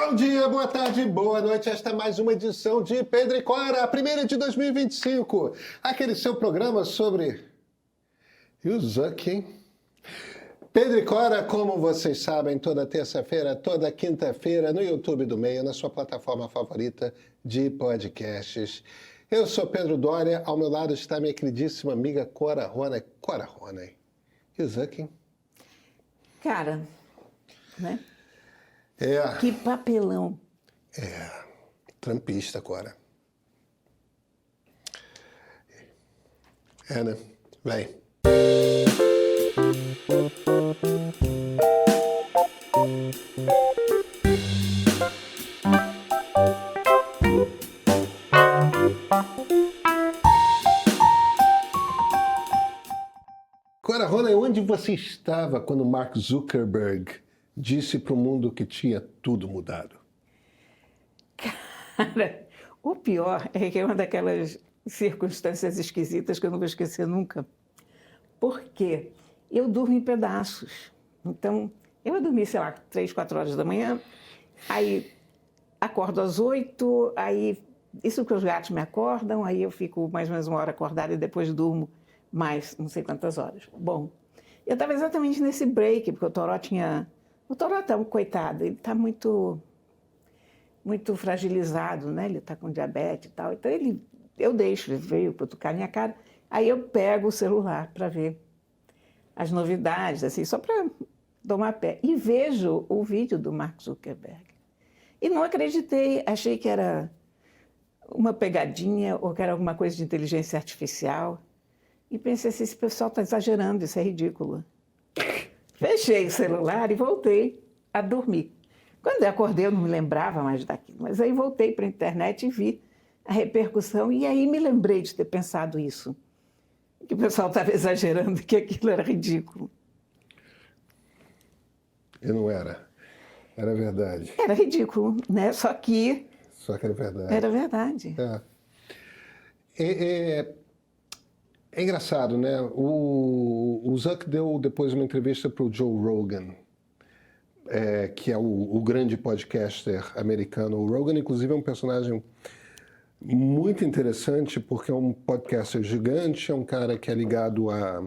Bom dia, boa tarde, boa noite. Esta é mais uma edição de Pedro e Cora, a primeira de 2025. Aquele seu programa sobre... E o Zuck, hein? Pedro e Cora, como vocês sabem, toda terça-feira, toda quinta-feira, no YouTube do Meio, na sua plataforma favorita de podcasts. Eu sou Pedro Doria, ao meu lado está minha queridíssima amiga Cora Roney. Cora Roney. E o Zuck, hein? Cara, né? É. Que papelão. É. Trampista, Cora. É, né? Vem. Cora Roney, onde você estava quando Mark Zuckerberg disse para o mundo que tinha tudo mudado? Cara, o pior é que é uma daquelas circunstâncias esquisitas que eu não vou esquecer nunca. Porque eu durmo em pedaços. Então, eu vou dormir, sei lá, 3, 4 horas da manhã, aí acordo às 8, aí isso que os gatos me acordam, aí eu fico mais ou menos 1 hora acordada e depois durmo mais não sei quantas horas. Bom, eu estava exatamente nesse break, porque o Toró tinha... O Toró está, coitado, ele está muito fragilizado, né? Ele está com diabetes e tal. Então, eu deixo, ele veio cutucar minha cara. Aí eu pego o celular para ver as novidades, assim, só para tomar pé. E vejo o vídeo do Mark Zuckerberg. E não acreditei, achei que era uma pegadinha ou que era alguma coisa de inteligência artificial. E pensei assim, esse pessoal está exagerando, isso é ridículo. Fechei o celular e voltei a dormir. Quando eu acordei, eu não me lembrava mais daquilo, mas aí voltei para a internet e vi a repercussão, e aí me lembrei de ter pensado isso, que o pessoal estava exagerando, que aquilo era ridículo. E não era. Era verdade. Era ridículo, né? Só que era verdade. Era verdade. É engraçado, né? O Zuck deu depois uma entrevista para o Joe Rogan, que é o grande podcaster americano. O Rogan, inclusive, é um personagem muito interessante, porque é um podcaster gigante, é um cara que é ligado a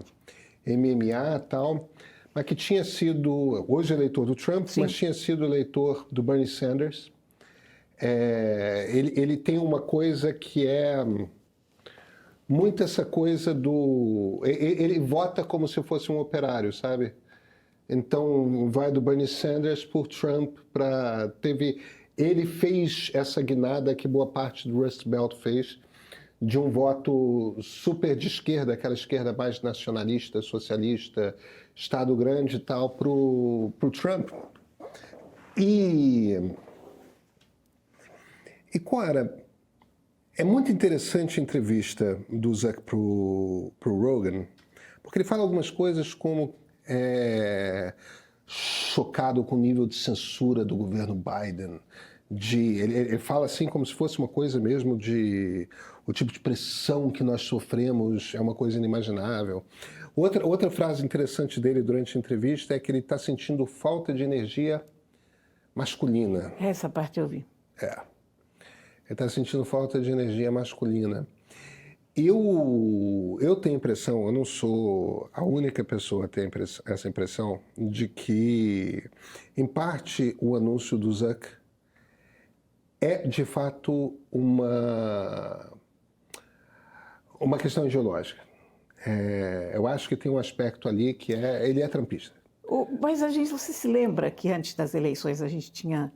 MMA e tal, mas que tinha sido, hoje é eleitor do Trump, sim, mas tinha sido eleitor do Bernie Sanders. Ele tem uma coisa que é muito essa coisa do... Ele vota como se fosse um operário, sabe? Então, vai do Bernie Sanders por Trump para... Ele fez essa guinada que boa parte do Rust Belt fez, de um voto super de esquerda, aquela esquerda mais nacionalista, socialista, Estado grande e tal, pro Trump. E, Cora, é muito interessante a entrevista do Zuck pro Rogan, porque ele fala algumas coisas como chocado com o nível de censura do governo Biden. Ele fala assim como se fosse uma coisa mesmo de... O tipo de pressão que nós sofremos é uma coisa inimaginável. Outra frase interessante dele durante a entrevista é que ele está sentindo falta de energia masculina. Essa parte eu vi. Ele está sentindo falta de energia masculina. Eu tenho a impressão, eu não sou a única pessoa a ter essa impressão, de que, em parte, o anúncio do Zuck é, de fato, uma questão ideológica. Eu acho que tem um aspecto ali que ele é trumpista. Mas você se lembra que antes das eleições a gente tinha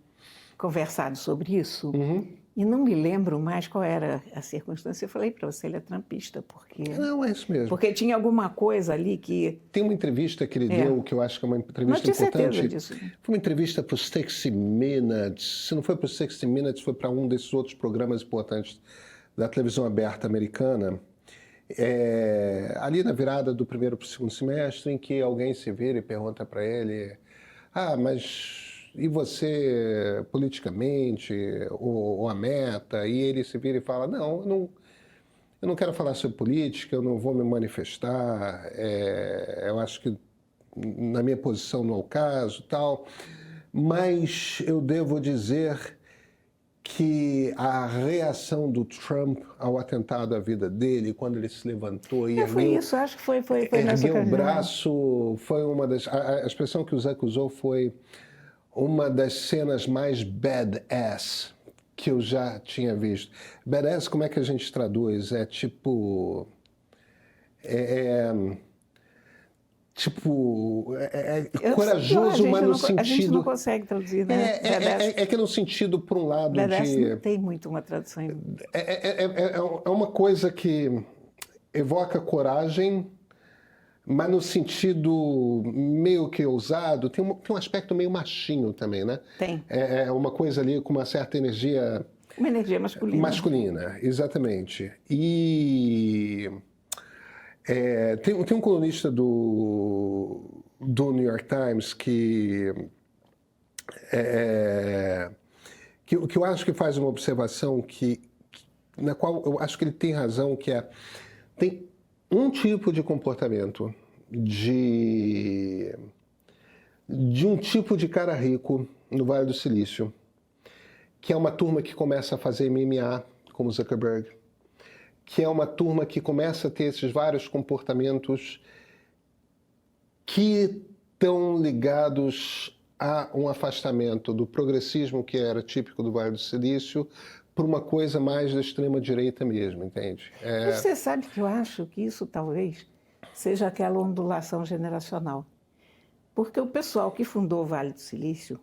conversado sobre isso? Uhum. E não me lembro mais qual era a circunstância. Eu falei para você, ele é trumpista, porque... Não, é isso mesmo. Porque tinha alguma coisa ali que... Tem uma entrevista que ele deu, que eu acho que é uma entrevista não tinha importante. Certeza disso. Foi uma entrevista para o 60 Minutes. Se não foi para o 60 Minutes, foi para um desses outros programas importantes da televisão aberta americana. Ali na virada do primeiro para o segundo semestre, em que alguém se vira e pergunta para ele: mas e você politicamente, ou a meta? E ele se vira e fala: não, eu não quero falar sobre política, eu não vou me manifestar, eu acho que na minha posição não é o caso, tal. mas eu devo dizer que a reação do Trump ao atentado à vida dele, quando ele se levantou e Foi isso, acho que foi nessa ergueu o ocasião. braço, foi uma das... A expressão que o Zuck usou foi uma das cenas mais badass que eu já tinha visto. Badass, como é que a gente traduz? É tipo... corajoso, mas no sentido... A gente não consegue traduzir, né? É que no sentido, por um lado, Badass de... não tem muito uma tradução. É uma coisa que evoca coragem, mas no sentido meio que ousado, tem um aspecto meio machinho também, né? Tem. É uma coisa ali com uma certa energia... Uma energia masculina. Masculina, exatamente. E tem um colunista do New York Times que eu acho que faz uma observação na qual eu acho que ele tem razão, que tem um tipo de comportamento de um tipo de cara rico no Vale do Silício, que é uma turma que começa a fazer MMA, como Zuckerberg, que é uma turma que começa a ter esses vários comportamentos que estão ligados a um afastamento do progressismo que era típico do Vale do Silício para uma coisa mais da extrema-direita mesmo, entende? Você sabe que eu acho que isso talvez seja aquela ondulação generacional. Porque o pessoal que fundou o Vale do Silício,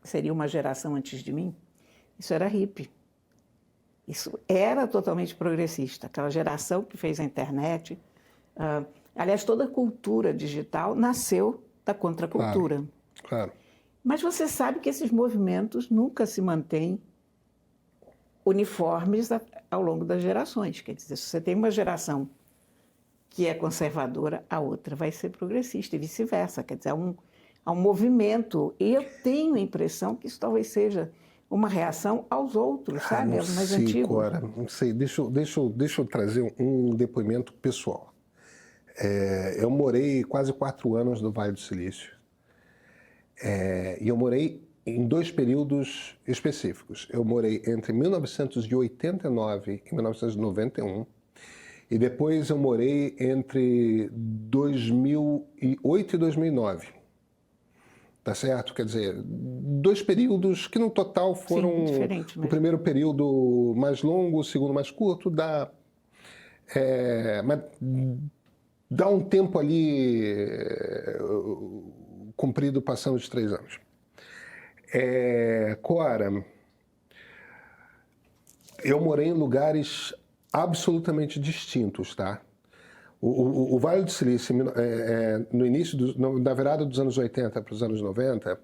seria uma geração antes de mim, isso era hippie. Isso era totalmente progressista. Aquela geração que fez a internet. Aliás, toda a cultura digital nasceu da contracultura. Claro. Mas você sabe que esses movimentos nunca se mantêm uniformes ao longo das gerações. Quer dizer, se você tem uma geração que é conservadora, a outra vai ser progressista e vice-versa. Quer dizer, há um movimento. E eu tenho a impressão que isso talvez seja uma reação aos outros, sabe? Aos mais antigos. Cora, não sei. Deixa eu trazer um depoimento pessoal. Eu morei quase 4 anos no Vale do Silício. E eu morei em 2 períodos específicos. Eu morei entre 1989 e 1991. E depois eu morei entre 2008 e 2009. Tá certo? Quer dizer, 2 períodos que no total foram... Sim, diferente mesmo. O primeiro período mais longo, o segundo mais curto, mas dá um tempo ali comprido passando de 3 anos. Cora, eu morei em lugares absolutamente distintos, tá? O Vale do Silício, no início, na virada dos anos 80 para os anos 90,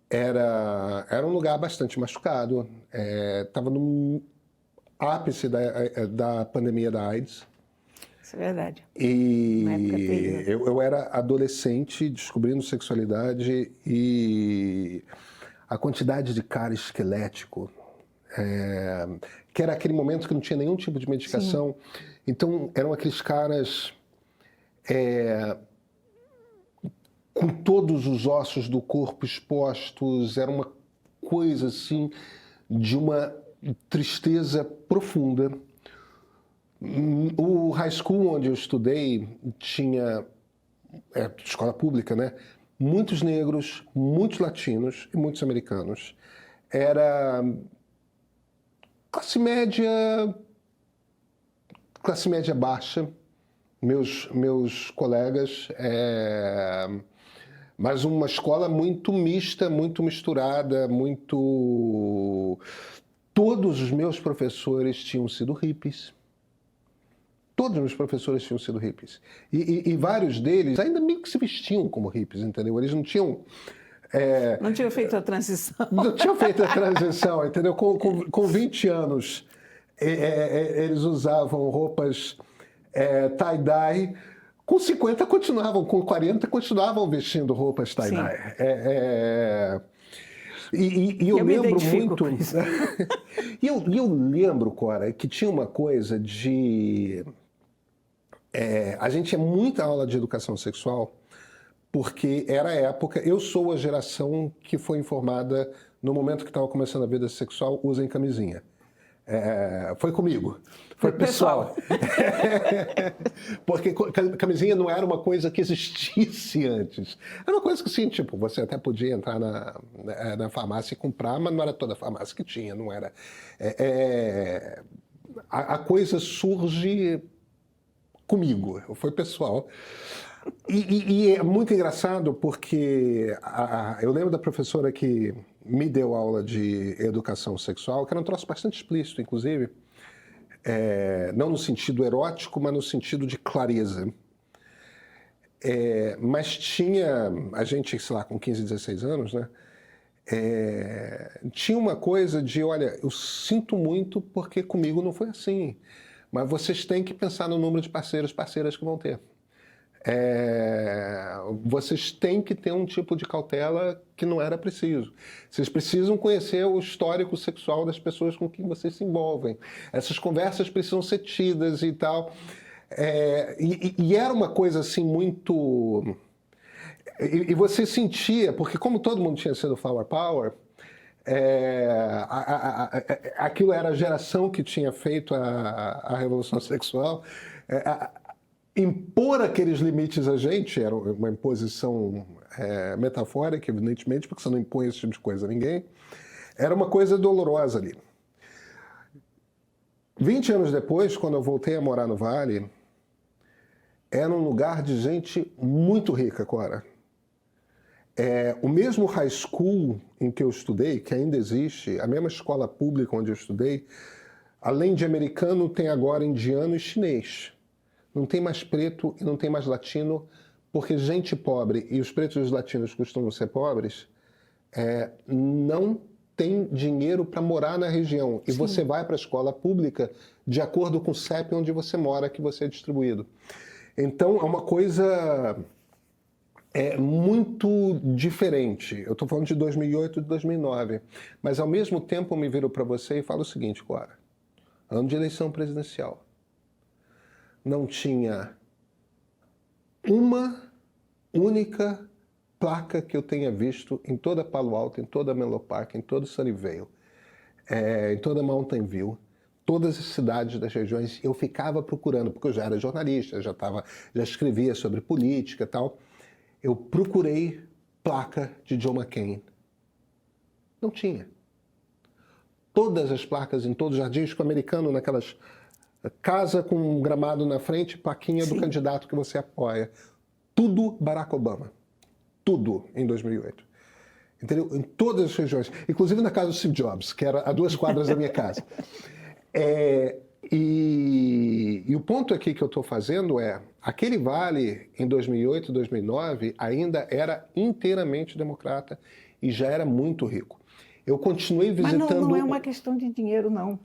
era um lugar bastante machucado. Estava no ápice da pandemia da AIDS. Isso é verdade. E eu era adolescente, descobrindo sexualidade, e a quantidade de cara esquelético, que era aquele momento que não tinha nenhum tipo de medicação. Sim. Então, eram aqueles caras com todos os ossos do corpo expostos. Era uma coisa, assim, de uma tristeza profunda. O high school onde eu estudei tinha, escola pública, né? Muitos negros, muitos latinos e muitos americanos. Era classe média baixa, meus colegas, mas uma escola muito mista, muito misturada, Todos os meus professores tinham sido hippies. Todos os meus professores tinham sido hippies. E vários deles ainda meio que se vestiam como hippies, entendeu? Eles não tinham... não tinham feito a transição. Não tinham feito a transição, entendeu? Com 20 anos, eles usavam roupas tie-dye. Com 50 continuavam, com 40 continuavam vestindo roupas tie-dye. E eu lembro muito... E eu lembro, Cora, que tinha uma coisa de... a gente tinha muita aula de educação sexual porque era a época... Eu sou a geração que foi informada no momento que estava começando a vida sexual, usem camisinha. Foi comigo, foi pessoal. Porque camisinha não era uma coisa que existisse antes. Era uma coisa que, sim, tipo, você até podia entrar na farmácia e comprar, mas não era toda a farmácia que tinha, não era. A coisa surge comigo, foi pessoal. E é muito engraçado porque eu lembro da professora que me deu aula de educação sexual, que era um troço bastante explícito, inclusive, não no sentido erótico, mas no sentido de clareza. Mas tinha, a gente, sei lá, com 15, 16 anos, né? Tinha uma coisa de, olha, eu sinto muito porque comigo não foi assim, mas vocês têm que pensar no número de parceiros, parceiras que vão ter. Vocês têm que ter um tipo de cautela que não era preciso. Vocês precisam conhecer o histórico sexual das pessoas com quem vocês se envolvem. Essas conversas precisam ser tidas e tal. E era uma coisa assim muito... E você sentia, porque como todo mundo tinha sido Flower Power, aquilo era a geração que tinha feito a revolução sexual. Impor aqueles limites a gente era uma imposição metafórica, evidentemente, porque você não impõe esse tipo de coisa a ninguém. Era uma coisa dolorosa ali. 20 anos depois, quando eu voltei a morar no Vale, era um lugar de gente muito rica, Cora. O mesmo high school em que eu estudei, que ainda existe, a mesma escola pública onde eu estudei, além de americano, tem agora indiano e chinês. Não tem mais preto e não tem mais latino, porque gente pobre, e os pretos e os latinos costumam ser pobres, não tem dinheiro para morar na região. E você vai para a escola pública de acordo com o CEP onde você mora, que você é distribuído. Então, é uma coisa muito diferente. Eu estou falando de 2008 e de 2009. Mas, ao mesmo tempo, eu me viro para você e falo o seguinte, Cora. Ano de eleição presidencial. Não tinha uma única placa que eu tenha visto em toda Palo Alto, em toda Menlo Park, em todo Sunnyvale, em toda Mountain View, todas as cidades das regiões. Eu ficava procurando, porque eu já era jornalista, já escrevia sobre política e tal. Eu procurei placa de John McCain. Não tinha. Todas as placas em todos os jardins, com o americano naquelas... Casa com um gramado na frente, plaquinha do candidato que você apoia. Tudo Barack Obama. Tudo em 2008. Entendeu? Em todas as regiões. Inclusive na casa do Steve Jobs, que era a 2 quadras da minha casa. E o ponto aqui que eu estou fazendo aquele vale em 2008, 2009 ainda era inteiramente democrata e já era muito rico. Eu continuei visitando... Mas não é uma questão de dinheiro, não.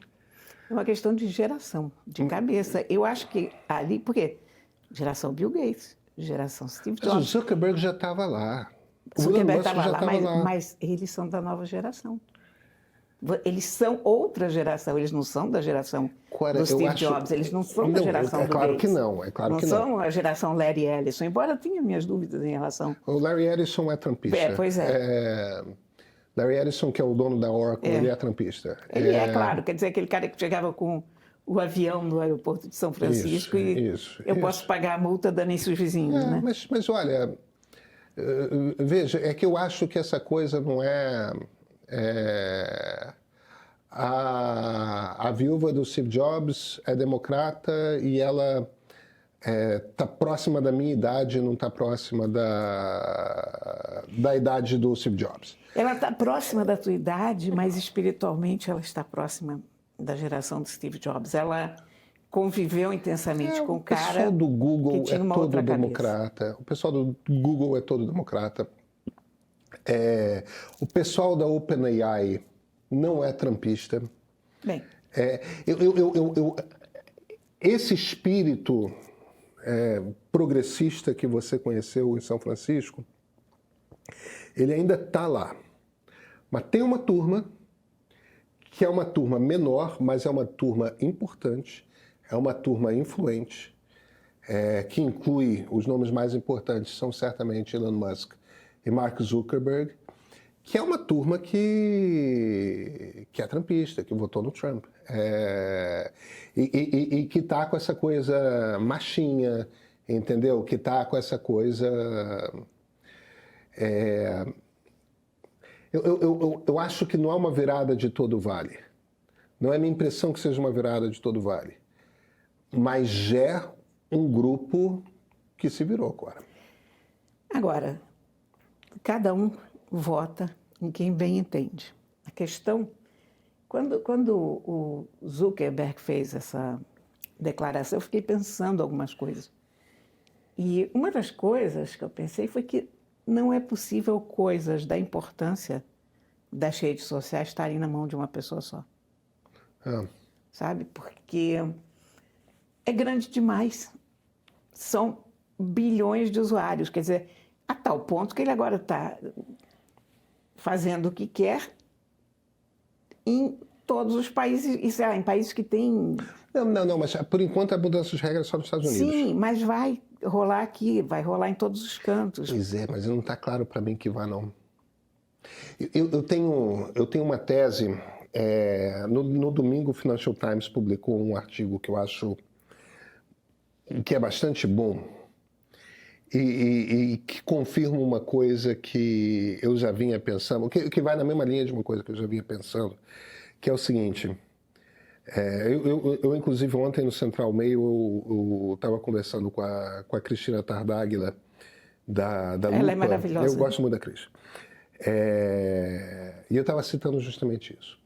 É uma questão de geração, de cabeça. Eu acho que ali, porque geração Bill Gates, geração Steve Jobs. Mas o Zuckerberg já estava lá. O Zuckerberg estava lá, mas eles são da nova geração. Eles são outra geração, eles não são da geração do Steve Jobs, eles não são da geração do Gates. É claro que não, é claro que não. Não são a geração Larry Ellison, embora eu tenha minhas dúvidas em relação... O Larry Ellison é trumpista. Pois é. Larry Ellison, que é o dono da Oracle, ele é trumpista. Ele claro, quer dizer, aquele cara que chegava com o avião no aeroporto de São Francisco eu posso pagar a multa dando-se os vizinhos, né? Mas olha, veja, é que eu acho que essa coisa não a viúva do Steve Jobs é democrata e ela está próxima da minha idade, não está próxima da idade do Steve Jobs. Ela está próxima da tua idade, mas espiritualmente ela está próxima da geração do Steve Jobs. Ela conviveu intensamente com o cara. O pessoal do Google que tinha uma todo outra democrata. Cabeça. O pessoal do Google é todo democrata. O pessoal da OpenAI não é trumpista. Bem. Esse espírito progressista que você conheceu em São Francisco, ele ainda está lá. Mas tem uma turma que é uma turma menor, mas é uma turma importante, é uma turma influente, que inclui os nomes mais importantes, são certamente Elon Musk e Mark Zuckerberg, que é uma turma que é trumpista, que votou no Trump. E que está com essa coisa machinha, entendeu? Que está com essa coisa... Eu acho que não é uma virada de todo vale. Não é minha impressão que seja uma virada de todo vale. Mas é um grupo que se virou agora. Agora, cada um vota em quem bem entende. A questão, quando o Zuckerberg fez essa declaração, eu fiquei pensando algumas coisas. E uma das coisas que eu pensei foi que não é possível coisas da importância das redes sociais estarem na mão de uma pessoa só. Sabe? Porque é grande demais. São bilhões de usuários. Quer dizer, a tal ponto que ele agora está fazendo o que quer em todos os países, e sei lá, em países que têm... Não, mas por enquanto a mudança de regras é só nos Estados Unidos. Sim, mas vai rolar aqui, vai rolar em todos os cantos. Pois é, mas não está claro para mim que vai, não. Eu tenho uma tese. No domingo, o Financial Times publicou um artigo que eu acho que é bastante bom e que confirma uma coisa que eu já vinha pensando, que vai na mesma linha de uma coisa que eu já vinha pensando, que é o seguinte. Eu inclusive, ontem no Central Mail, eu estava conversando com a Cristina Tardáguila, da Lupa. Ela é maravilhosa. Eu gosto muito da Cris. E eu estava citando justamente isso.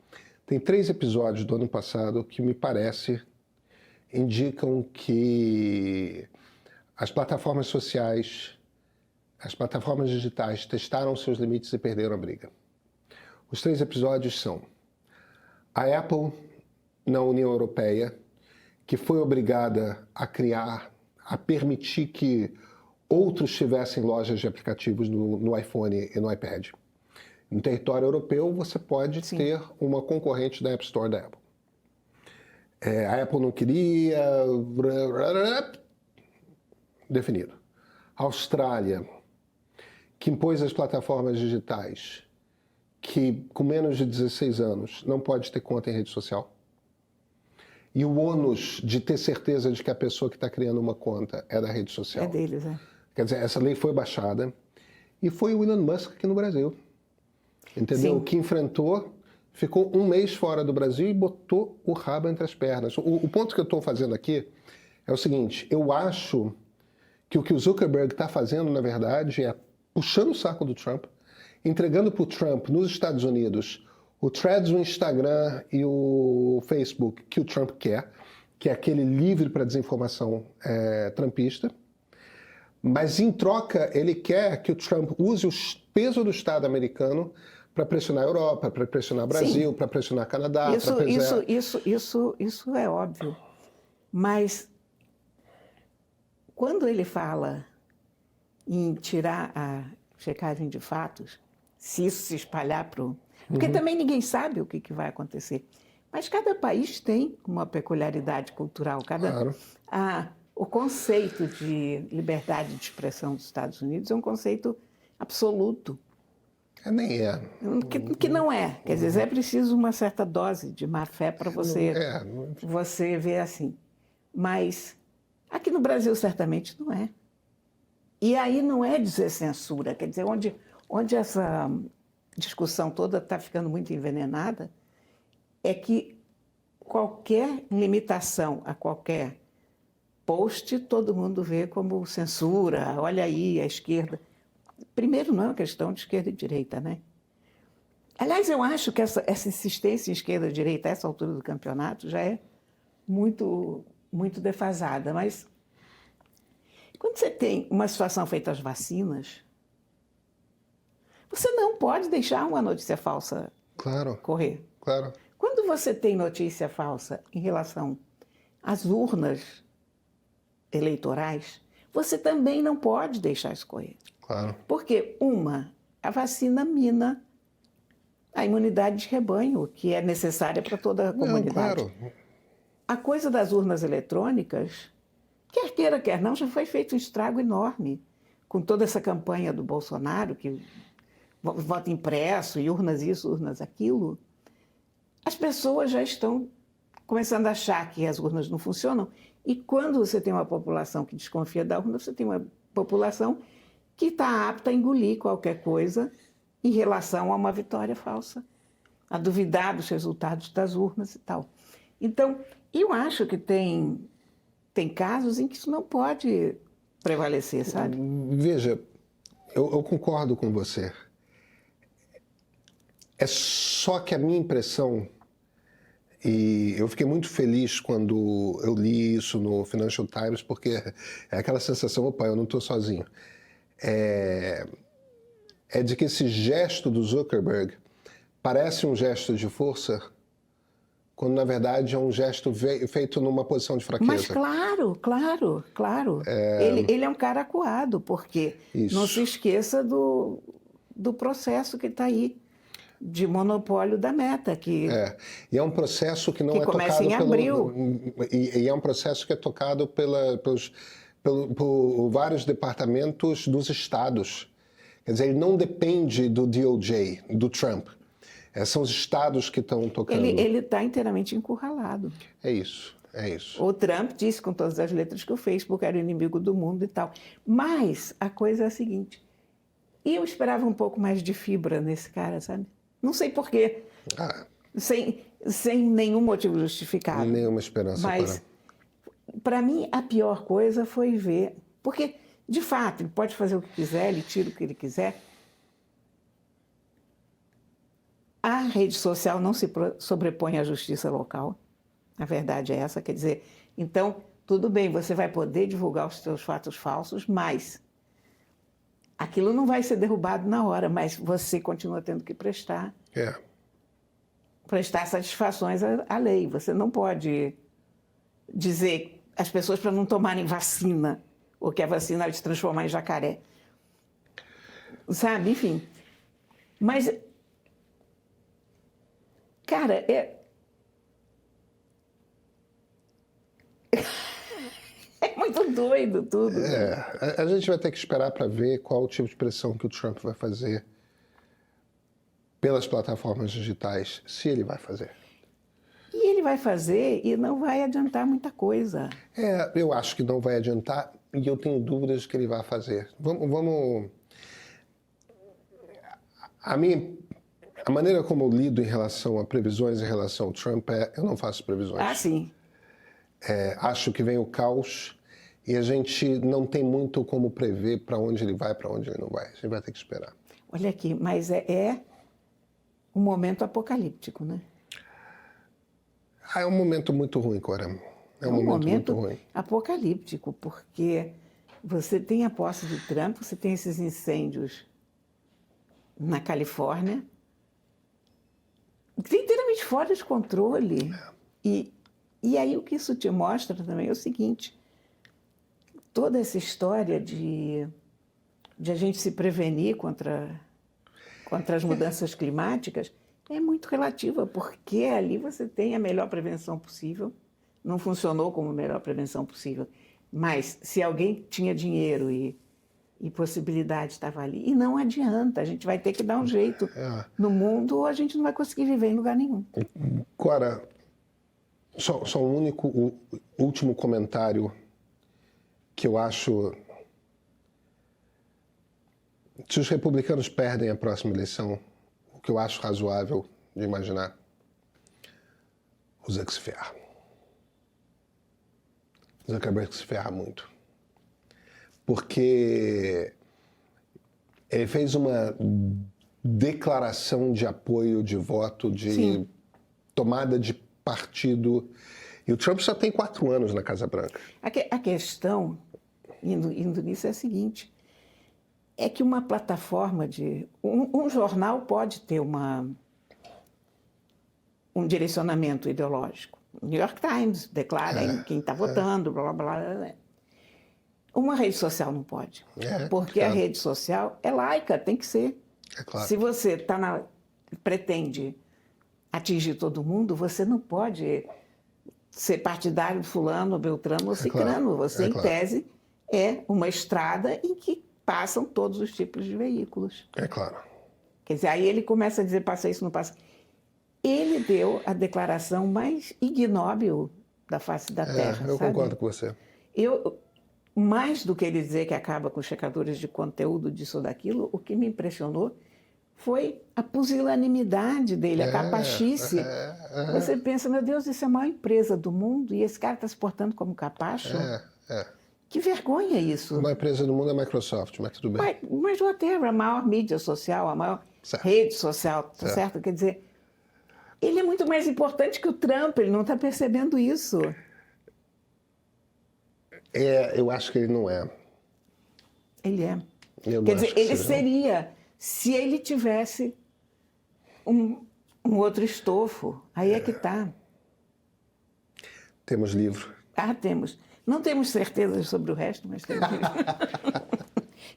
Tem 3 episódios do ano passado que, me parece, indicam que as plataformas sociais, as plataformas digitais testaram seus limites e perderam a briga. Os 3 episódios são a Apple na União Europeia, que foi obrigada a permitir que outros tivessem lojas de aplicativos no iPhone e no iPad. No território europeu, você pode Sim. ter uma concorrente da App Store da Apple. A Apple não queria... Definido. A Austrália, que impôs as plataformas digitais, que com menos de 16 anos não pode ter conta em rede social. E o ônus de ter certeza de que a pessoa que está criando uma conta é da rede social. É deles, Quer dizer, essa lei foi baixada. E foi o Elon Musk aqui no Brasil. Entendeu? Sim. Que enfrentou, ficou 1 mês fora do Brasil e botou o rabo entre as pernas. O ponto que eu estou fazendo aqui é o seguinte: eu acho que o Zuckerberg está fazendo, na verdade, é puxando o saco do Trump, entregando para o Trump, nos Estados Unidos, o Threads, o Instagram e o Facebook que o Trump quer, que é aquele livre para desinformação trumpista. Mas, em troca, ele quer que o Trump use o peso do Estado americano para pressionar a Europa, para pressionar o Brasil, para pressionar o Canadá. Isso é óbvio. Mas, quando ele fala em tirar a checagem de fatos, se isso se espalhar para o... Porque também ninguém sabe o que vai acontecer. Mas cada país tem uma peculiaridade cultural. Claro. O conceito de liberdade de expressão dos Estados Unidos é um conceito absoluto. Nem é. Que não é. Quer dizer, é preciso uma certa dose de má-fé para você ver assim. Mas aqui no Brasil, certamente, não é. E aí não é dizer censura. Quer dizer, onde essa discussão toda está ficando muito envenenada é que qualquer limitação a qualquer post, todo mundo vê como censura. Olha aí, a esquerda. Primeiro, não é uma questão de esquerda e direita, né? Aliás, eu acho que essa insistência em esquerda e direita, a essa altura do campeonato, já é muito, muito defasada. Mas quando você tem uma situação feita às vacinas, você não pode deixar uma notícia falsa correr. Claro. Quando você tem notícia falsa em relação às urnas eleitorais, você também não pode deixar escorrer. Claro. Porque, a vacina mina a imunidade de rebanho, que é necessária para toda a comunidade. Claro. A coisa das urnas eletrônicas, quer queira, quer não, já foi feito um estrago enorme com toda essa campanha do Bolsonaro, que voto impresso, e urnas isso, urnas aquilo. As pessoas já estão começando a achar que as urnas não funcionam, e quando você tem uma população que desconfia da urna, você tem uma população que está apta a engolir qualquer coisa em relação a uma vitória falsa, a duvidar dos resultados das urnas e tal. Então, eu acho que tem casos em que isso não pode prevalecer, sabe? Veja, eu concordo com você. É só que a minha impressão, e eu fiquei muito feliz quando eu li isso no Financial Times, porque é aquela sensação, opa, eu não estou sozinho. É de que esse gesto do Zuckerberg parece um gesto de força, quando na verdade é um gesto feito numa posição de fraqueza. Mas claro. Ele é um cara acuado, porque não se esqueça do processo que está aí, de monopólio da Meta. E é um processo que não que é começa tocado em abril. E é um processo que é tocado por vários departamentos dos estados. Quer dizer, ele não depende do DOJ, do Trump. São os estados que estão tocando. Ele está inteiramente encurralado. É isso. O Trump disse com todas as letras que o Facebook era o inimigo do mundo e tal. Mas a coisa é a seguinte, eu esperava um pouco mais de fibra nesse cara, sabe? Não sei por quê. Sem nenhum motivo justificado. Nenhuma esperança. Mas, para mim, a pior coisa foi ver... Porque, de fato, ele pode fazer o que quiser, ele tira o que ele quiser. A rede social não se sobrepõe à justiça local. A verdade é essa. Quer dizer, então, tudo bem, você vai poder divulgar os seus fatos falsos, mas aquilo não vai ser derrubado na hora, mas você continua tendo que prestar satisfações à lei. Você não pode dizer às pessoas para não tomarem vacina, ou que a vacina vai te transformar em jacaré. Sabe? Enfim. Mas, cara, é muito doido tudo. A gente vai ter que esperar para ver qual o tipo de pressão que o Trump vai fazer pelas plataformas digitais, se ele vai fazer. E ele vai fazer e não vai adiantar muita coisa. Eu acho que não vai adiantar e eu tenho dúvidas que ele vai fazer. Vamos... A maneira como eu lido em relação a previsões em relação ao Trump eu não faço previsões. Sim. Acho que vem o caos e a gente não tem muito como prever para onde ele vai, para onde ele não vai. A gente vai ter que esperar. Olha aqui, mas é um momento apocalíptico, né? É um momento muito ruim, Cora. É um momento muito ruim. Apocalíptico, porque você tem a posse de Trump, você tem esses incêndios na Califórnia, que tem inteiramente fora de controle. E aí o que isso te mostra também é o seguinte, toda essa história de a gente se prevenir contra as mudanças climáticas é muito relativa, porque ali você tem a melhor prevenção possível. Não funcionou como a melhor prevenção possível, mas se alguém tinha dinheiro e possibilidade estava ali. E não adianta, a gente vai ter que dar um jeito no mundo ou a gente não vai conseguir viver em lugar nenhum. Cora, só um único último comentário que eu acho... Se os republicanos perdem a próxima eleição, o que eu acho razoável de imaginar, o Zuck se ferra. O Zuckerberg se ferra muito. Porque ele fez uma declaração de apoio, de voto, de tomada de partido. E o Trump só tem 4 anos na Casa Branca. A questão, indo nisso, é a seguinte... É que uma plataforma de... Um jornal pode ter um direcionamento ideológico. O New York Times declara quem está votando, blá, blá, blá. Uma rede social não pode. Porque a rede social é laica, tem que ser. É claro. Se você pretende atingir todo mundo, você não pode ser partidário de fulano, Beltrano ou Cicrano. Você, em tese, é uma estrada em que passam todos os tipos de veículos. É claro. Quer dizer, aí ele começa a dizer, passa isso, não passa. Ele deu a declaração mais ignóbil da face da Terra, eu sabe? concordo com você. Mais do que ele dizer que acaba com os checadores de conteúdo disso ou daquilo, o que me impressionou foi a pusilanimidade dele, a capachice. Você pensa, meu Deus, isso é a maior empresa do mundo e esse cara está se portando como capacho? Que vergonha isso. A maior empresa do mundo é a Microsoft, mas tudo bem. Mas whatever, a maior mídia social, a maior rede social, tá certo? Quer dizer, ele é muito mais importante que o Trump, ele não está percebendo isso. Eu acho que ele não é. Ele é. Eu Quer não dizer, acho que ele seja. seria, se ele tivesse um outro estofo. Aí é que está. Temos livro. Temos. Não temos certeza sobre o resto, mas temos livro.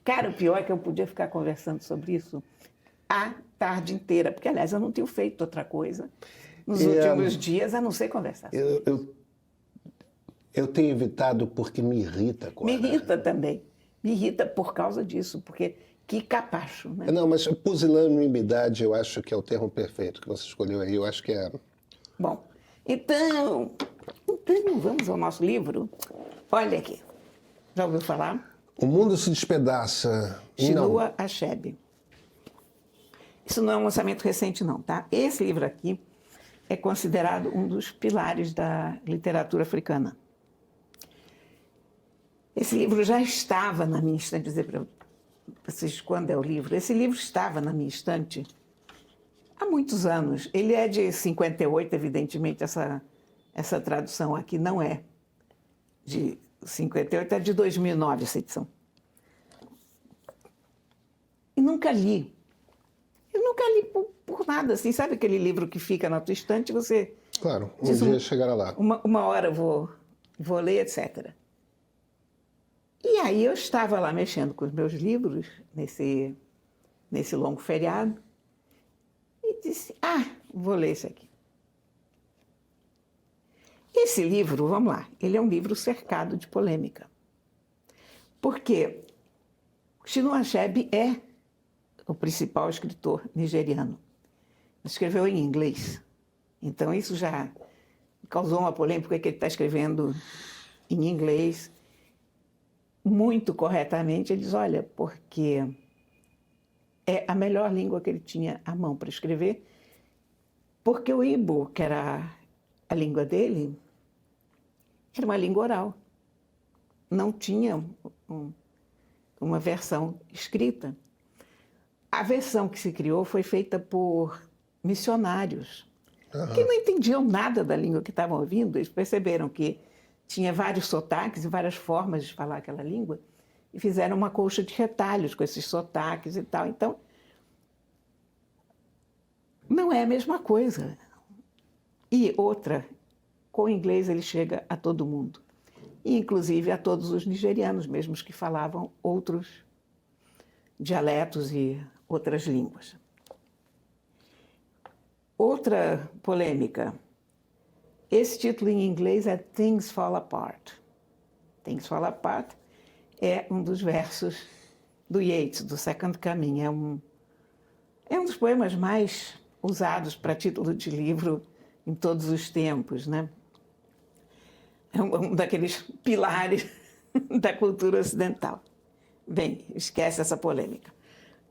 Cara, o pior é que eu podia ficar conversando sobre isso a tarde inteira, porque, aliás, eu não tenho feito outra coisa nos últimos dias, a não ser conversar sobre isso. Eu tenho evitado porque me irrita, Cora. Me irrita também. Me irrita por causa disso, porque que capacho, né? Não, mas pusilanimidade eu acho que é o termo perfeito que você escolheu aí. Eu acho que é... Bom, então vamos ao nosso livro. Olha aqui. Já ouviu falar? O Mundo se Despedaça. Chinua Achebe. Isso não é um lançamento recente, não, tá? Esse livro aqui é considerado um dos pilares da literatura africana. Esse livro já estava na minha estante, dizer para vocês quando é o livro. Esse livro estava na minha estante há muitos anos. Ele é de 58, evidentemente, essa tradução aqui não é de 58, é de 2009 essa edição. E nunca li. Eu nunca li por nada, assim, sabe aquele livro que fica na tua estante, você... Claro, um dia chegará lá. Uma hora vou ler, etc. E aí eu estava lá mexendo com os meus livros, nesse longo feriado, e disse, vou ler esse aqui. Esse livro, vamos lá, ele é um livro cercado de polêmica. Porque Chinua Achebe é o principal escritor nigeriano. Escreveu em inglês. Então isso já causou uma polêmica, porque ele está escrevendo em inglês. Muito corretamente, ele diz, olha, porque é a melhor língua que ele tinha à mão para escrever, porque o Igbo, que era a língua dele, era uma língua oral. Não tinha uma versão escrita. A versão que se criou foi feita por missionários, que não entendiam nada da língua que estavam ouvindo. Eles perceberam que tinha vários sotaques e várias formas de falar aquela língua, e fizeram uma colcha de retalhos com esses sotaques e tal. Então, não é a mesma coisa. E outra, com o inglês ele chega a todo mundo, e inclusive a todos os nigerianos, mesmo os que falavam outros dialetos e outras línguas. Outra polêmica. Esse título em inglês é Things Fall Apart. Things Fall Apart é um dos versos do Yeats, do Second Coming. É um dos poemas mais usados para título de livro em todos os tempos, né? É um daqueles pilares da cultura ocidental. Bem, esquece essa polêmica.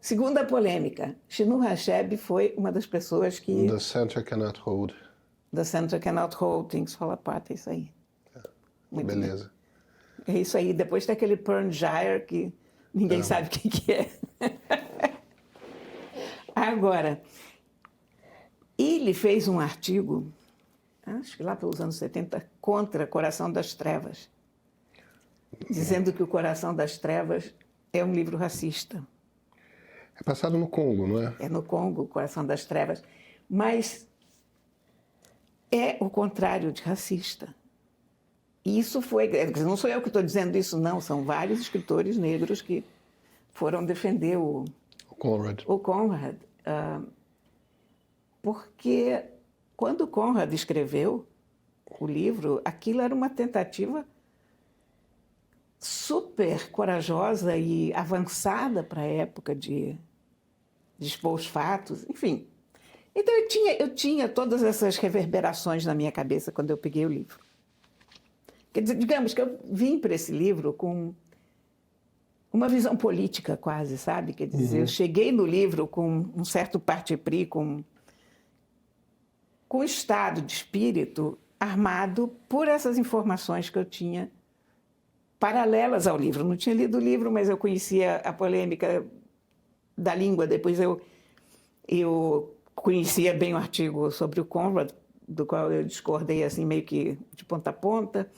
Segunda polêmica. Chinua Achebe foi uma das pessoas que... The Center Cannot Hold. The Center Cannot Hold, Things Fall Apart, é isso aí. Beleza. Bem. É isso aí. Depois tem aquele Pern Gyre que ninguém sabe o que é. Agora, ele fez um artigo, acho que lá pelos anos 70, contra Coração das Trevas, dizendo que o Coração das Trevas é um livro racista. É passado no Congo, não é? É no Congo, o Coração das Trevas. Mas é o contrário de racista. E isso foi... Não sou eu que estou dizendo isso, não. São vários escritores negros que foram defender o Conrad. Porque quando Conrad escreveu, o livro, aquilo era uma tentativa super corajosa e avançada para a época de expor os fatos, enfim. Então eu tinha todas essas reverberações na minha cabeça quando eu peguei o livro. Quer dizer, digamos que eu vim para esse livro com uma visão política quase, sabe? Quer dizer, eu cheguei no livro com um certo parte-pris, com um estado de espírito armado por essas informações que eu tinha paralelas ao livro. Eu não tinha lido o livro, mas eu conhecia a polêmica da língua. Depois eu conhecia bem o artigo sobre o Conrad, do qual eu discordei assim meio que de ponta a ponta.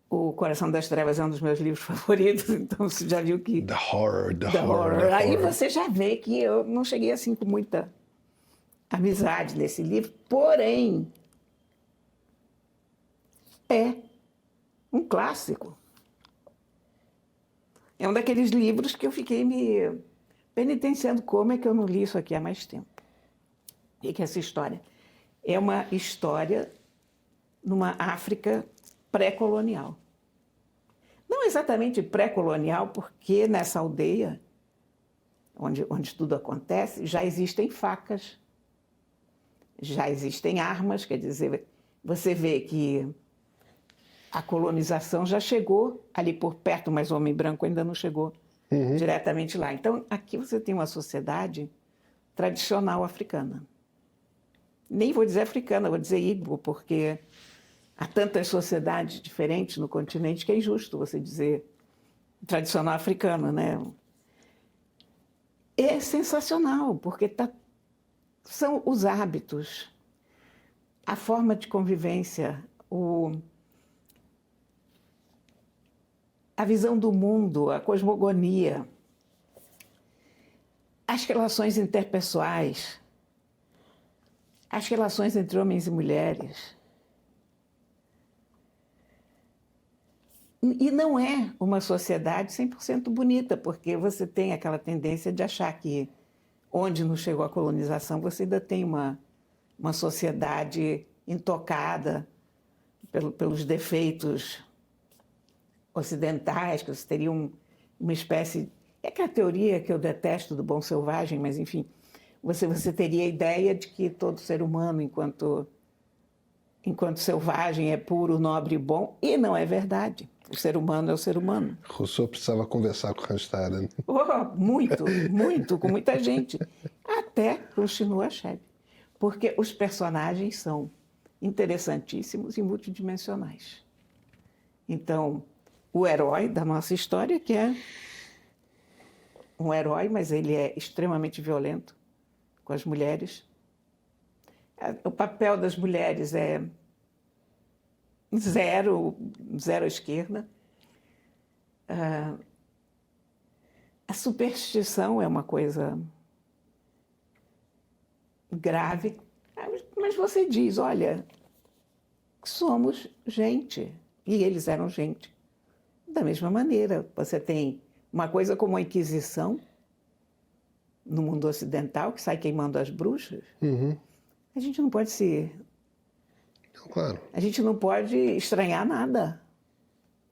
O Coração das Trevas é um dos meus livros favoritos, então você já viu que... The horror. Aí você já vê que eu não cheguei assim com muita amizade nesse livro, porém é um clássico. É um daqueles livros que eu fiquei me penitenciando como é que eu não li isso aqui há mais tempo. E que essa história é uma história numa África pré-colonial. Não exatamente pré-colonial, porque nessa aldeia, onde tudo acontece, já existem facas, já existem armas, quer dizer, você vê que a colonização já chegou ali por perto, mas o homem branco ainda não chegou diretamente lá. Então, aqui você tem uma sociedade tradicional africana. Nem vou dizer africana, vou dizer Igbo, porque há tantas sociedades diferentes no continente que é injusto você dizer tradicional africano, né? É sensacional, porque são os hábitos, a forma de convivência, a visão do mundo, a cosmogonia, as relações interpessoais, as relações entre homens e mulheres. E não é uma sociedade 100% bonita, porque você tem aquela tendência de achar que onde não chegou a colonização, você ainda tem uma sociedade intocada pelos defeitos ocidentais, que você teria uma espécie... É aquela teoria que eu detesto do bom selvagem, mas, enfim, você teria a ideia de que todo ser humano, enquanto selvagem, é puro, nobre e bom, e não é verdade. O ser humano é o ser humano. Rousseau precisava conversar com Randstad. Muito, com muita gente. Até com Chinua Achebe. Porque os personagens são interessantíssimos e multidimensionais. Então, o herói da nossa história, que é um herói, mas ele é extremamente violento com as mulheres. O papel das mulheres é zero à esquerda. A superstição é uma coisa grave, mas você diz, olha, somos gente, e eles eram gente. Da mesma maneira, você tem uma coisa como a Inquisição, no mundo ocidental, que sai queimando as bruxas. A gente não pode Claro. A gente não pode estranhar nada.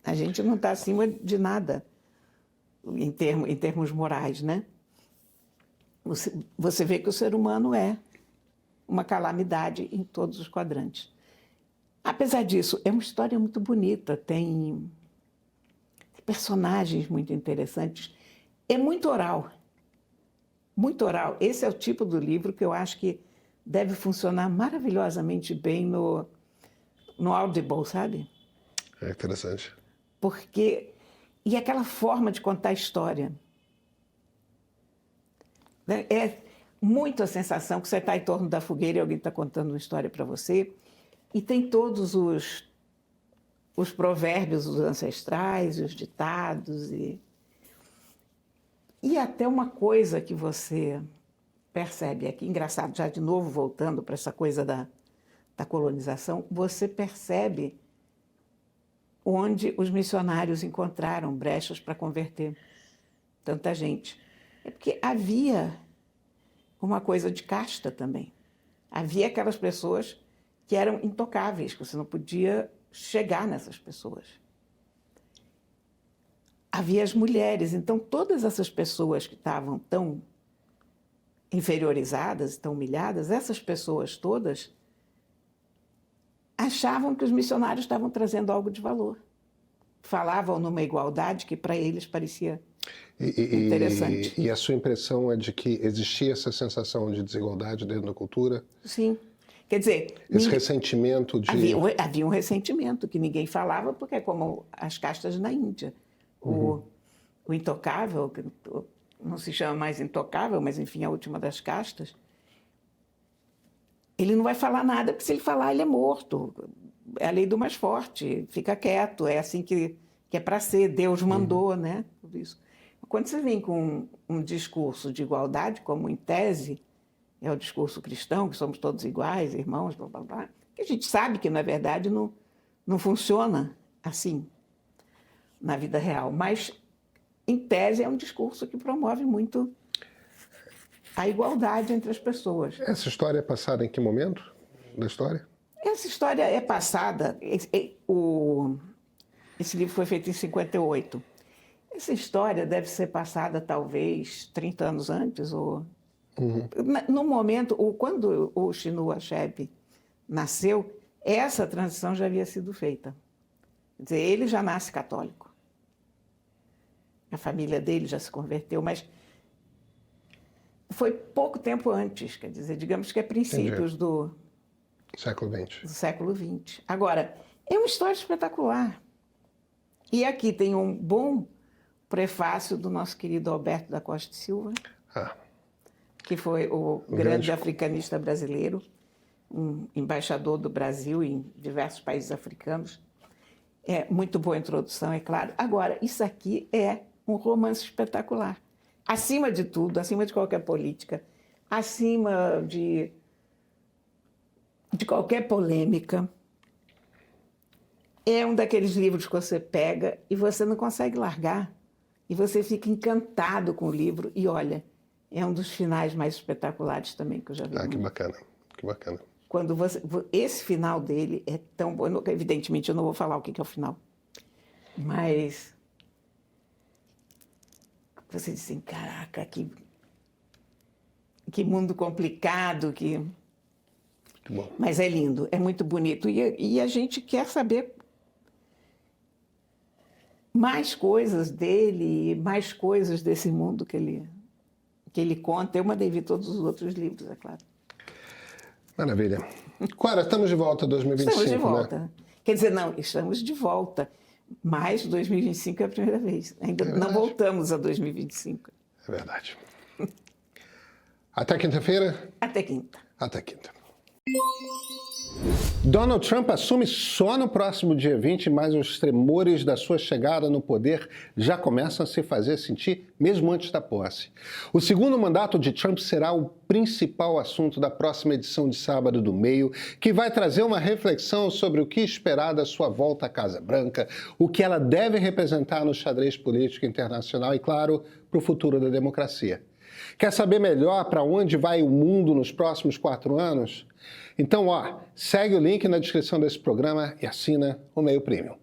A gente não está acima de nada, em termos morais, né? Você vê que o ser humano é uma calamidade em todos os quadrantes. Apesar disso, é uma história muito bonita, tem personagens muito interessantes. É muito oral. Muito oral. Esse é o tipo do livro que eu acho que deve funcionar maravilhosamente bem no Audible, sabe? É interessante. Porque... E aquela forma de contar a história. Né? É muito a sensação que você está em torno da fogueira e alguém está contando uma história para você. E tem todos os provérbios dos ancestrais, os ditados. E até uma coisa que você percebe aqui, engraçado, já de novo voltando para essa coisa da colonização, você percebe onde os missionários encontraram brechas para converter tanta gente. É porque havia uma coisa de casta também. Havia aquelas pessoas que eram intocáveis, que você não podia chegar nessas pessoas. Havia as mulheres, então todas essas pessoas que estavam tão inferiorizadas, tão humilhadas, essas pessoas todas achavam que os missionários estavam trazendo algo de valor. Falavam numa igualdade que para eles parecia interessante. E a sua impressão é de que existia essa sensação de desigualdade dentro da cultura? Sim. Quer dizer... Esse ressentimento de... Havia um ressentimento que ninguém falava, porque é como as castas na Índia. O intocável, que não se chama mais intocável, mas enfim, a última das castas, ele não vai falar nada, porque se ele falar, ele é morto. É a lei do mais forte, fica quieto, é assim que é para ser, Deus mandou, né? Tudo isso. Quando você vem com um discurso de igualdade, como em tese, é o discurso cristão, que somos todos iguais, irmãos, blá, blá, blá, que a gente sabe que, na verdade, não funciona assim na vida real. Mas, em tese, é um discurso que promove muito a igualdade entre as pessoas. Essa história é passada em que momento da história? Essa história é passada... Esse livro foi feito em 58. Essa história deve ser passada, talvez, 30 anos antes, ou... No momento, quando o Chinua Achebe nasceu, essa transição já havia sido feita. Quer dizer, ele já nasce católico. A família dele já se converteu, mas foi pouco tempo antes, quer dizer, digamos que é princípios do século XX. Do século XX. Agora, é uma história espetacular. E aqui tem um bom prefácio do nosso querido Alberto da Costa e Silva, que foi o grande africanista brasileiro, um embaixador do Brasil em diversos países africanos. É muito boa introdução, é claro. Agora, isso aqui é um romance espetacular. Acima de tudo, acima de qualquer política, acima de qualquer polêmica, é um daqueles livros que você pega e você não consegue largar. E você fica encantado com o livro e, olha, é um dos finais mais espetaculares também que eu já vi. Que bacana, que bacana. Quando esse final dele é tão bom. Evidentemente, eu não vou falar o que é o final. Mas você diz assim, caraca, que mundo complicado, que... Muito bom. Mas é lindo, é muito bonito. E a gente quer saber mais coisas dele, mais coisas desse mundo que ele conta. Eu mandei ver todos os outros livros, é claro. Maravilha. Clara, estamos de volta em 2025, estamos de volta. Né? Quer dizer, não, estamos de volta. Mas 2025 é a primeira vez. Ainda não voltamos a 2025. É verdade. Até quinta-feira? Até quinta. Até quinta. Donald Trump assume só no próximo dia 20, mas os tremores da sua chegada no poder já começam a se fazer sentir mesmo antes da posse. O segundo mandato de Trump será o principal assunto da próxima edição de Sábado do Meio, que vai trazer uma reflexão sobre o que esperar da sua volta à Casa Branca, o que ela deve representar no xadrez político internacional e, claro, para o futuro da democracia. Quer saber melhor para onde vai o mundo nos próximos 4 anos? Então, segue o link na descrição desse programa e assina o Meio Premium.